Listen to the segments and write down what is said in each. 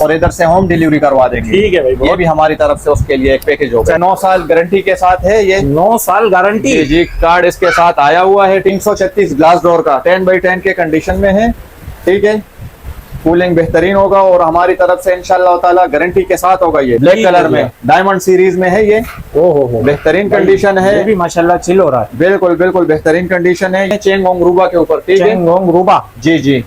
और इधर से होम डिलीवरी करवा देंगे। ठीक है भाई, ये भी हमारी तरफ से उसके लिए एक पैकेज होगा। 9 साल गारंटी के साथ है ये। 9 साल गारंटी? जी जी, कार्ड इसके साथ आया हुआ है। 336 ग्लास डोर का 10x10 के कंडीशन में है। ठीक है, कूलिंग बेहतरीन होगा और हमारी तरफ से इंशाल्लाह ताला गारंटी के साथ होगा। ये ब्लैक कलर में डायमंड सीरीज में है ये। ओहो, बेहतरीन कंडीशन है। ये भी माशाल्लाह चिल हो रहा है। बिल्कुल बिल्कुल बेहतरीन कंडीशन है। चेंगोंग रूबा के ऊपर। ठीक है, चेंगोंग रूबा। जी जी,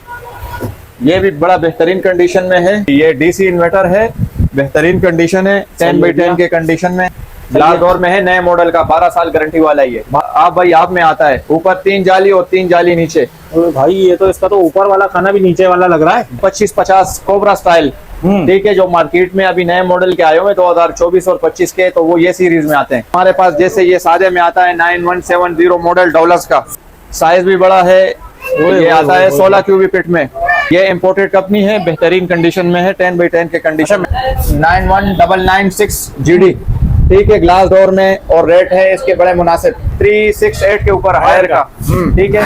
ये भी बड़ा बेहतरीन कंडीशन में है। ये डीसी इन्वर्टर है, बेहतरीन कंडीशन है। 10x10 के कंडीशन में ग्लास डोर में है, नए मॉडल का 12 साल गारंटी वाला ये। आप भाई आप में आता है, ऊपर 3 जाली और 3 जाली नीचे। भाई ये तो इसका तो ऊपर वाला खाना भी नीचे वाला लग रहा है। 2550 कोबरा स्टाइल। ठीक है, जो मार्केट में अभी नए मॉडल के आए हुए 2024 और 25 के, तो वो ये सीरीज में आते हैं। हमारे पास जैसे ये सादे में आता है 9170 मॉडल डॉलर्स का, साइज भी बड़ा है। ये आता है 16 क्यूबिक फीट में। ये इम्पोर्टेड कंपनी है, बेहतरीन कंडीशन में है। 10x10 के कंडीशन में 91996 GD। ठीक है, ग्लास डोर में और रेट है इसके बड़े मुनासिब 368 के ऊपर हायर का। ठीक है,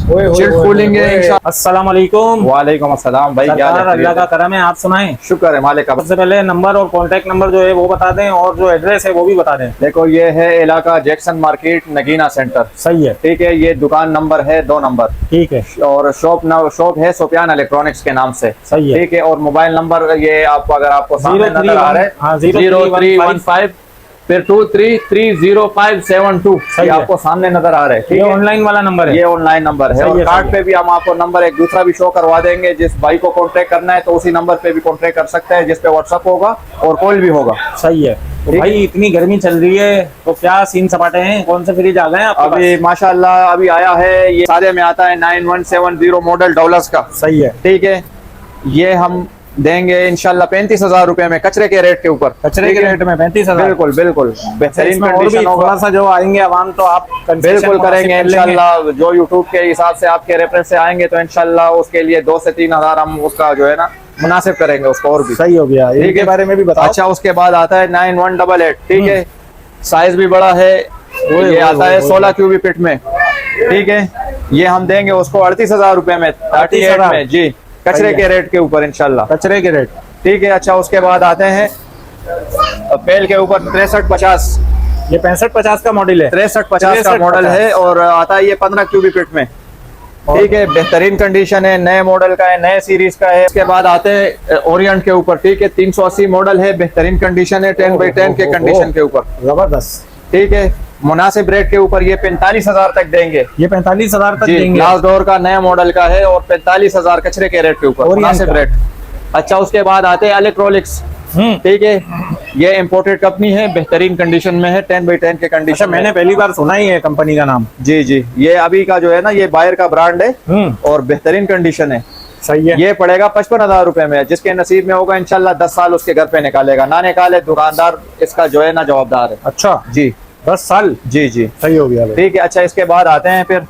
चिल्ड कूलिंग है इंशाल्लाह। अस्सलाम वालेकुम। वालेकुम अस्सलाम भाई, क्या अल्लाह का करम है, आप सुनाएं। शुक्र है मालिक का। सबसे पहले नंबर और कांटेक्ट नंबर जो है वो बता दें, और जो एड्रेस है वो भी बता दें। देखो, ये है इलाका जैक्सन मार्केट, नगीना सेंटर। सही है। ठीक है, ये दुकान नंबर है 2 नंबर। ठीक है, और शॉप है सुफियान इलेक्ट्रॉनिक्स के नाम से। सही है। ठीक है, और मोबाइल नंबर ये आपको अगर आपको सामने नजर आ रहा है 0315 फिर 233057 ये आपको सामने नजर आ रहा है। ठीक है, ऑनलाइन वाला नंबर है। ये ऑनलाइन नंबर है। और कार्ड पे भी हम आपको नंबर एक दूसरा भी शो करवा देंगे। जिस भाई को कांटेक्ट करना है तो उसी नंबर पे भी कांटेक्ट कर सकते हैं, जिस पे व्हाट्सएप होगा और कॉल भी होगा। सही है। तो भाई इतनी गर्मी चल रही है तो क्या सीन सपाटे हैं, कौन से फ्रिज आ गए हैं अभी? माशाल्लाह अभी आया है, ये सादे में आता है 9170 मॉडल डॉलर्स का। सही है। ठीक है, ये हम देंगे इंशाल्लाह 35,000 रुपए में, कचरे के रेट के ऊपर। कचरे के रेट में 35,000? बिल्कुल बिल्कुल बेहतरीन कंडीशन होगा। थोड़ा सा जो आएंगे आवाम तो आप बिल्कुल करेंगे इंशाल्लाह। जो यूट्यूब के हिसाब से आपके रेफरेंस से आएंगे तो इंशाल्लाह उसके लिए 2 से 3,000 हम उसका जो है ना मुनासिब करेंगे उसको। और भी सही हो गया, इनके बारे में भी बताओ। अच्छा, उसके बाद आता है 9188। ठीक है, साइज भी बड़ा है। ये आता है 16 क्यूबिक फीट में। ठीक है, ये हम देंगे उसको 38,000 रुपए में, 38 में। जी, कचरे के रेट के ऊपर इंशाल्लाह, कचरे के रेट। ठीक है, अच्छा उसके बाद आते हैं पेल के ऊपर 6350। ये 6550 का मॉडल है। 6350 का मॉडल है और आता है ये 15 क्यूबिक फीट में। ठीक है, बेहतरीन कंडीशन है, नए मॉडल का है, नए सीरीज का है। इसके बाद आते हैं ओरिएंट के ऊपर। ठीक है, 380 मॉडल है, बेहतरीन कंडीशन है, 10x10 के कंडीशन के ऊपर, जबरदस्त। ठीक है, मुनासिब रेट के ऊपर ये 45,000 तक देंगे। ये 45,000 तक देंगे। ग्लास डोर का नया मॉडल का है और 45,000 कचरे के रेट के ऊपर, मुनासिब रेट। अच्छा, उसके बाद आते हैं इलेक्ट्रॉनिक्स। ठीक है, ये इम्पोर्टेड कंपनी है, बेहतरीन कंडीशन में है, 10x10 के कंडीशन। अच्छा, मैंने पहली बार सुना ही है कंपनी का नाम। जी जी, ये अभी का जो है ना, ये बायर का ब्रांड है और बेहतरीन कंडीशन है। सही है। ये पड़ेगा 55,000 रुपए में। जिसके नसीब में होगा इंशाल्लाह 10 साल उसके घर पे निकालेगा, ना निकाले दुकानदार इसका जो है ना जवाबदार है। अच्छा जी, 10 साल। जी जी, सही हो गया। ठीक है, अच्छा इसके बाद आते हैं फिर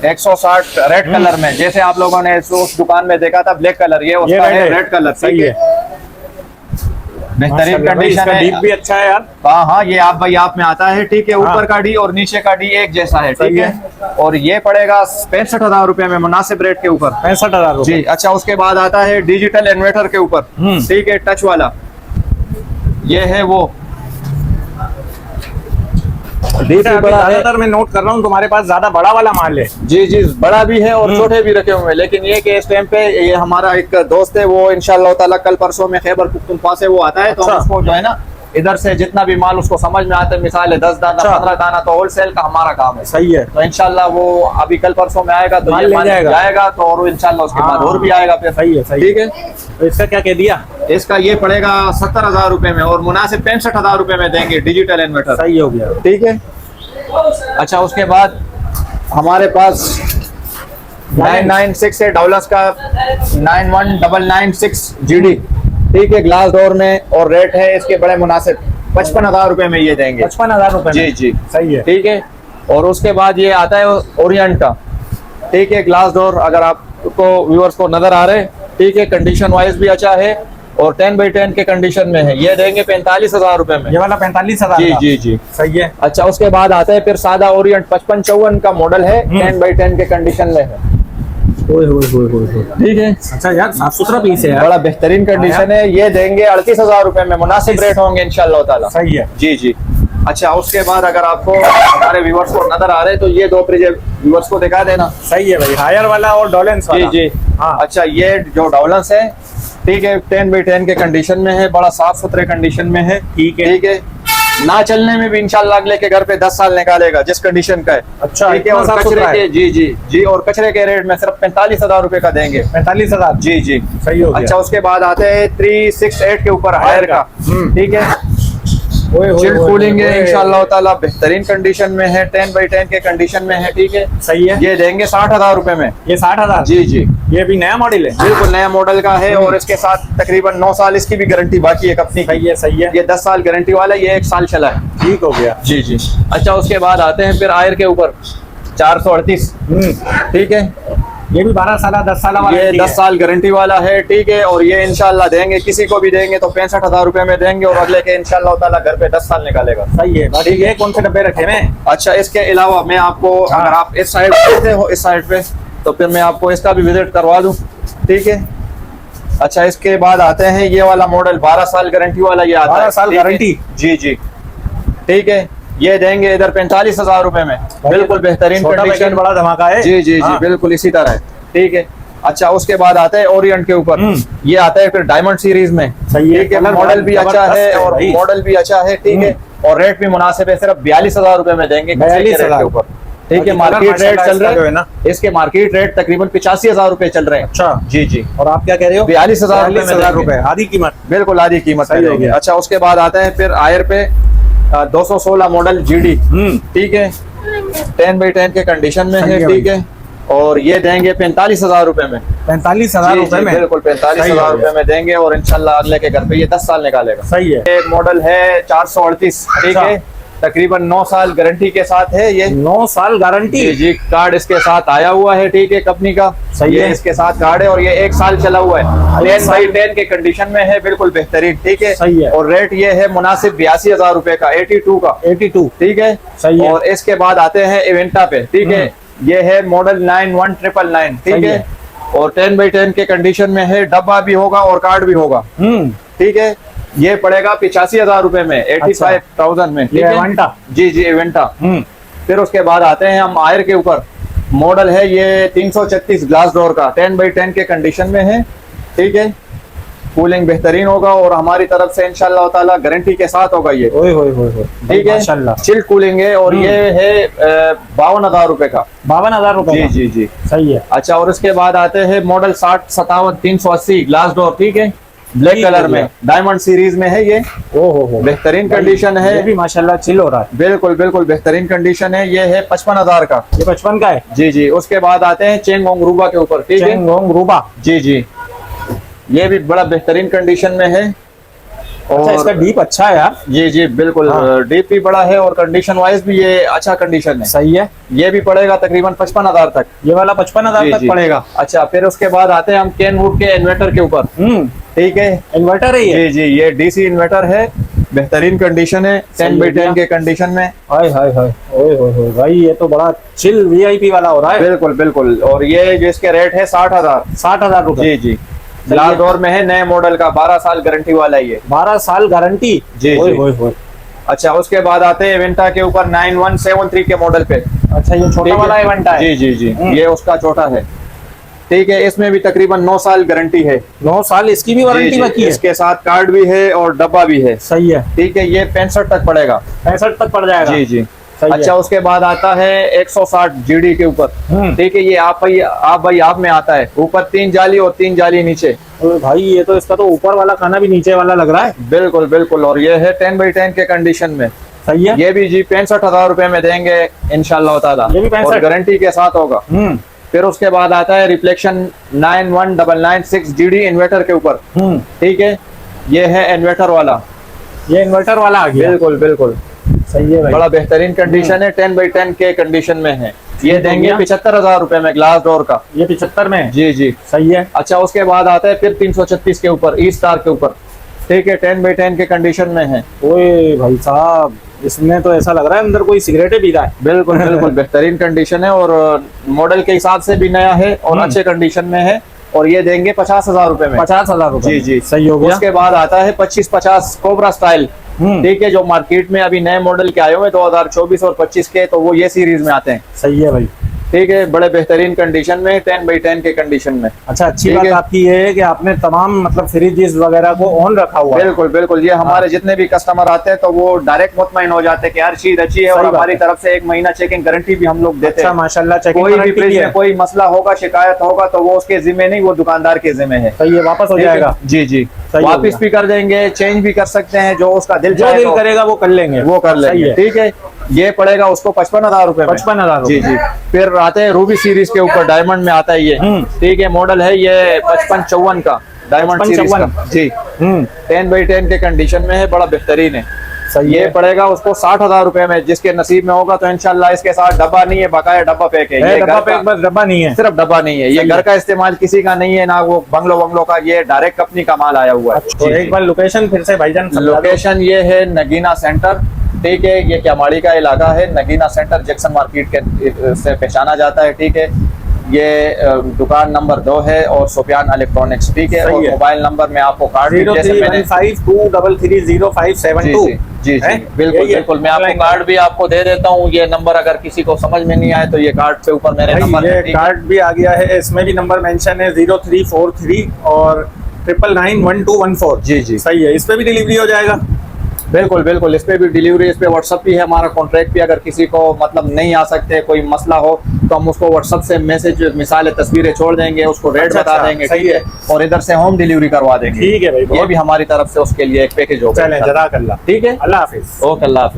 160 रेड कलर में। जैसे आप लोगों ने उस दुकान में देखा था ब्लैक कलर, ये उसका है रेड कलर। सही है, बेहतरीन कंडीशन है, भी अच्छा है यार। हाँ हाँ, ये आप भाई आप में आता है। ठीक है, ऊपर का डी और नीचे का डी एक जैसा है। ठीक है, और ये पड़ेगा 65,000 रुपए में, मुनासिब रेट के ऊपर, 65,000 जी। अच्छा, उसके बाद आता है डिजिटल इन्वर्टर के ऊपर। ठीक है, टच वाला ये है वो ज्यादातर मैं नोट कर रहा हूँ तुम्हारे पास ज्यादा बड़ा वाला माल है। जी जी, बड़ा भी है और छोटे भी रखे हुए हैं। लेकिन ये कि इस टाइम पे ये हमारा एक दोस्त है, वो इंशाल्लाह ताला कल परसों में खैबर पुख्तनख्वा से वो आता है। तो हम उसको जो है ना इधर से जितना भी माल उसको समझ में आता है, मिसाल है 10 दाना 15 दाना, तो होलसेल का हमारा काम है। सही है। तो इंशाल्लाह वो अभी कल परसों में आएगा तो ये जाएगा तो, और इंशाल्लाह उसके बाद और भी आएगा फिर। सही है, सही। ठीक है, तो इसका क्या कह दिया? इसका ये पड़ेगा 70,000 रुपए में और मुनासिब 65,000 रुपए में देंगे, डिजिटल इन्वर्टर। सही हो गया। ठीक है, अच्छा उसके बाद हमारे पास 996 है डॉलर्स का, 91996 GD। ठीक है, ग्लास डोर में और रेट है इसके बड़े मुनासिब 55,000 रुपए में ये देंगे। 55,000 रुपए? जी जी, सही है। ठीक है, और उसके बाद ये आता है ओरिएंट का। ठीक है, ग्लास डोर अगर आपको व्यूअर्स को नजर आ रहे हैं। ठीक है, कंडीशन वाइज भी अच्छा है और 10x10 के कंडीशन में है। ये देंगे 45,000 रुपए में। ये वाला 45,000? जी जी जी, सही है। अच्छा, उसके बाद आता है फिर सादा ओरिएंट 5554 का मॉडल है, 10x10 के कंडीशन में है। ठीक है। अच्छा यार, साफ सुथरा पीस है यार। बड़ा बेहतरीन कंडीशन है। ये देंगे 38,000 रुपए में, मुनासिब रेट होंगे इंशाल्लाह ताला। सही है। जी जी। अच्छा, उसके बाद अगर आपको हमारे व्यूवर्स को नजर आ रहे हैं तो ये दो फ्रिज व्यूवर्स को दिखा देना। सही है भाई, हायर वाला और डोलेंस जी वाला। जी। हाँ। अच्छा, ये जो डॉलर्स है, ठीक है, 10x10 के कंडीशन में है, बड़ा साफ सुथरे कंडीशन में है। ठीक है। ठीक है। ना चलने में भी इंशाल्लाह अगले के घर पे 10 साल निकालेगा जिस कंडीशन का है। अच्छा, ठीक है। इतना और साफ कचरे सुथरा के है। जी जी जी, और कचरे के रेट में सिर्फ 45,000 रुपए का देंगे। 45,000। जी जी। सही हो गया। अच्छा, उसके बाद आते हैं 368 के ऊपर हायर का। ठीक है। चिल्ड कूलिंग है इंशाल्लाह ताला, बेहतरीन कंडीशन में है, 10x10 के कंडीशन में है। ठीक है। सही है। ये देंगे 60,000 रुपए में। ये 60,000। जी जी। ये भी नया मॉडल है। बिल्कुल नया मॉडल का है और इसके साथ तकरीबन 9 साल इसकी भी गारंटी बाकी है कंपनी की। सही है। सही है। ये 10 साल गारंटी वाला है, ये 1 साल चला है। ठीक हो गया। जी जी। अच्छा, उसके बाद आते हैं फिर आयर के ऊपर 438। ठीक है। ये भी 12 साल 10 साल वाला ये 10 साल गारंटी वाला है। ठीक है। और ये इंशाल्लाह देंगे, किसी को भी देंगे तो 65,000 रुपए में देंगे और अगले के इंशाल्लाह ताला घर पे 10 साल निकालेगा। सही है। ठीक है। कौन से डब्बे रखे हैं? अच्छा, इसके अलावा मैं आपको, अगर आप इस साइड पे हो, इस साइड पे, तो फिर मैं आपको इसका भी विजिट करवा दूं। ठीक है। अच्छा, इसके बाद आते हैं ये वाला मॉडल 12 साल गारंटी वाला, ये आता है 12 साल ठीक है? गारंटी। जी जी। ठीक है। ये देंगे इधर 45,000 रुपए में, बिल्कुल बेहतरीन छोटा कंडीशन। पैकेट बड़ा धमाका है। जी जी जी, हाँ। बिल्कुल इसी तरह है। ठीक है। अच्छा, उसके बाद आता है ओरिएंट के ऊपर, ये आता है फिर डायमंड सीरीज में। सही है। ठीक है। कलर मॉडल भी अच्छा जबरदस्त है है और भाई। मॉडल भी अच्छा है। ठीक है। और रेट भी मुनासिब है, सिर्फ 42,000 रुपए में देंगे किसी के रेट 42,000 के ऊपर। ठीक है। मार्केट रेट चल रहा है ना, इसके मार्केट रेट तकरीबन 85,000 रुपए चल रहे हैं। अच्छा। जी जी। और आप क्या कह रहे हो? 42,000 रुपए, आधी कीमत। बिल्कुल आधी कीमत सही हो देंगे। गया। अच्छा, उसके बाद आता है फिर आयर पे 216 मॉडल GD। ठीक है। 10x10 के कंडीशन में सही है। है ठीक है। और ये देंगे 45,000 रुपए में। 45,000 जी, रुपए जी, में? बिल्कुल सही 45,000 है। रुपए में देंगे और इंशाल्लाह अगले के घर पे ये 10 साल निकालेगा। सही है। ये मॉडल है 438। ठीक अच्छा। है। तकरीबन 9 साल गारंटी के साथ है ये। 9 साल गारंटी। जी जी। कार्ड इसके साथ आया हुआ है। ठीक है। कंपनी का सही ये है। इसके साथ कार्ड है और ये 1 साल चला हुआ है। 10x10 के कंडीशन में है, बिल्कुल बेहतरीन। ठीक है। सही है। और रेट ये है मुनासिब 82,000 रुपए का, 82 का। 82। ठीक है। सही है। और इसके बाद आते हैं इवेंटा पे। ठीक है। ये है मॉडल 91999। ठीक सही है। है। और 10x10 के कंडीशन में है, डब्बा भी होगा और कार्ड भी होगा। ठीक है। ये पड़ेगा 85,000 रुपए में, 85,000 में। ठीक ये है। इवेंटा। जी जी, इवेंटा। फिर उसके बाद आते हैं हम आयर के ऊपर, मॉडल है ये 336 ग्लास डोर का, 10x10 के कंडीशन में है। ठीक है। कूलिंग बेहतरीन होगा और हमारी तरफ से इंशाल्लाह ताला गारंटी के साथ होगा ये। ओए होए होए होए। ठीक है। माशाल्लाह। चिल्ड कूलिंग है और ये है 52,000 रुपए का। 52,000 रुपए जी का? जी जी। सही है। अच्छा, और उसके बाद आते हैं मॉडल 6057 380 ग्लास डोर। ठीक है। ब्लैक ठीक कलर हो में, गया। डायमंड सीरीज में है ये। ओहो, बेहतरीन कंडीशन है। ये भी माशाल्लाह चिल हो रहा है। बिल्कुल बिल्कुल बेहतरीन कंडीशन है। ये है 55,000 का। ये 55 का है? जी जी। उसके बाद आते हैं चेंगोंग रूबा के ऊपर। ठीक है। चेंगोंग रूबा। जी जी। ये भी बड़ा बेहतरीन कंडीशन में है। अच्छा, इसका डीप अच्छा है यार। जी जी, बिल्कुल। हाँ। डीप भी बड़ा है और कंडीशन वाइज भी ये अच्छा कंडीशन है। सही है। ये भी पड़ेगा तकरीबन 55,000 तक। ये वाला 55,000 जी, तक जी। पड़ेगा। अच्छा, फिर उसके बाद आते हैं हम केनवुड के इन्वर्टर के ऊपर। ठीक है। इन्वर्टर है ये? जी जी। ये DC इन्वर्टर है, बेहतरीन कंडीशन है, 10x10 के कंडीशन में। हाय हाय हाय। ओए होए होए भाई, ये तो बड़ा चिल VIP वाला हो रहा है। बिल्कुल बिल्कुल। और ये जिसके रेट है 60,000। 60,000 रुपए? जी जी। ग्लास डोर में है, नए मॉडल का, 12 साल गारंटी वाला ये। 12 साल गारंटी? जी, ओए जी। होए होए। अच्छा, उसके बाद आते हैं इवेंटा के ऊपर 9173 के मॉडल पे। अच्छा, ये छोटा वाला इवेंटा है? जी जी जी। ये उसका छोटा है। ठीक है। इसमें भी तकरीबन 9 साल गारंटी है। 9 साल इसकी भी जी, वारंटी जी। बाकी है? इसके साथ कार्ड भी है और डब्बा भी है। सही है। ठीक है। ये 65 तक पड़ेगा। 65 तक पड़ जाएगा? जी जी। सही अच्छा, है। उसके बाद आता है 160 GD के ऊपर। ठीक है। ये आप भाई आप में आता है, ऊपर 3 जाली और 3 जाली नीचे। ओए भाई, ये तो इसका तो ऊपर वाला खाना भी नीचे वाला लग रहा है। बिल्कुल बिल्कुल। और ये है 10x10 के कंडीशन में। सही है। ये भी जी 65,000 रुपए में देंगे इंशाल्लाह ताला। ये भी 65? और गारंटी के साथ होगा। फिर उसके बाद आता है रिफ्लेक्शन 91996 GD इन्वर्टर के ऊपर। ठीक है। ये है इन्वर्टर वाला। ये इन्वर्टर वाला आ गया? बिल्कुल बिल्कुल। सही है भाई। बड़ा बेहतरीन कंडीशन है, 10x10 के कंडीशन में है। ये देंगे 75,000 रुपए में, ग्लास डोर का। ये 75 में? जी जी। सही है। अच्छा, उसके बाद आता है फिर 336 के ऊपर, ई स्टार के ऊपर। ठीक है। 10x10 के कंडीशन में है। ओए भाई साहब, इसमें तो ऐसा लग रहा है अंदर कोई सिगरेटें पी रहा है। बिल्कुल बिल्कुल बेहतरीन कंडीशन है और मॉडल के हिसाब से भी नया है और अच्छे कंडीशन में है। और ये देंगे 50,000 रुपए में। 50,000 रुपए। जी जी सही हो गया। उसके बाद आता है 2550 कोबरा स्टाइल, ठीक है, जो मार्केट में अभी नए मॉडल के आए हुए 2024 और 25 के, तो वो ये सीरीज में आते हैं। सही है भाई। ठीक है, बड़े बेहतरीन कंडीशन में 10x10 के कंडीशन में। अच्छा, अच्छी बात आपकी ये है कि आपने तमाम मतलब फ्रिजेस वगैरह को ऑन रखा हुआ है। बिल्कुल बिल्कुल, ये हमारे जितने भी कस्टमर आते हैं तो वो डायरेक्ट मुतमईन हो जाते हैं कि हर चीज अच्छी है। और हमारी तरफ से 1 महीना चेकिंग गारंटी भी हम लोग देते हैं। माशाल्लाह, चेकिंग कोई भी फ्रिज में कोई मसला होगा, शिकायत होगा, तो वो उसके जिम्मे नहीं, वो दुकानदार के जिम्मे है। तो ये वापस हो जाएगा। जी जी, वापस भी कर देंगे, चेंज भी कर सकते हैं, जो उसका दिल करेगा वो कर लेंगे, वो कर लेंगे। ठीक है, ये पड़ेगा उसको 55,000 रुपए। 55,000। जी जी। फिर आते हैं रूबी सीरीज के ऊपर, डायमंड में आता है ये। ठीक है, मॉडल है ये 5554 का, डायमंड सीरीज का। जी 10x10 के कंडीशन में है, बड़ा बेहतरीन है। सही ये है। पड़ेगा उसको 60,000 रुपए में, जिसके नसीब में होगा। तो इंशाल्लाह इसके साथ डब्बा नहीं है, बकाया डब्बा पैक है। ये डब्बा पैक, बस डब्बा नहीं है, सिर्फ डब्बा नहीं है। ये घर का इस्तेमाल किसी का नहीं है, ना वो बंगलो का, ये डायरेक्ट कंपनी का माल आया हुआ है। तो एक बार लोकेशन फिर से भाईजान। लोकेशन ये है नगीना सेंटर, ठीक है, ये क्यामाड़ी का इलाका है। नगीना सेंटर जैक्सन मार्केट के से पहचाना जाता है। ठीक है, ये दुकान नंबर 2 है और सुफियान इलेक्ट्रॉनिक्स। ठीक है, और मोबाइल नंबर में आपको कार्ड 0315230572। जी जी बिल्कुल बिल्कुल, मैं आपको कार्ड भी आपको दे देता हूँ। ये नंबर अगर किसी को समझ में नहीं आए तो ये कार्ड के ऊपर मेरे नंबर है। कार्ड भी आ गया है, इसमें भी नंबर मेंशन है 0343 और 999114। जी जी, सही है। इस पे भी डिलीवरी हो जाएगा। बिल्कुल बिल्कुल, इस पे भी डिलीवरी, इस पे व्हाट्सअप भी है हमारा कॉन्ट्रैक्ट भी। अगर किसी को मतलब नहीं आ सकते, कोई मसला हो, तो हम उसको व्हाट्सअप से मैसेज, मिसाल तस्वीरें छोड़ देंगे, उसको रेट बता देंगे। ठीक है, और इधर से होम डिलीवरी करवा देंगे। ठीक है भाई, ये भी हमारी तरफ से उसके लिए एक पैकेज होगा। चलें, जज़ाकल्लाह। ठीक है, अल्लाह हाफिज। ओके, अल्लाह हाफिज।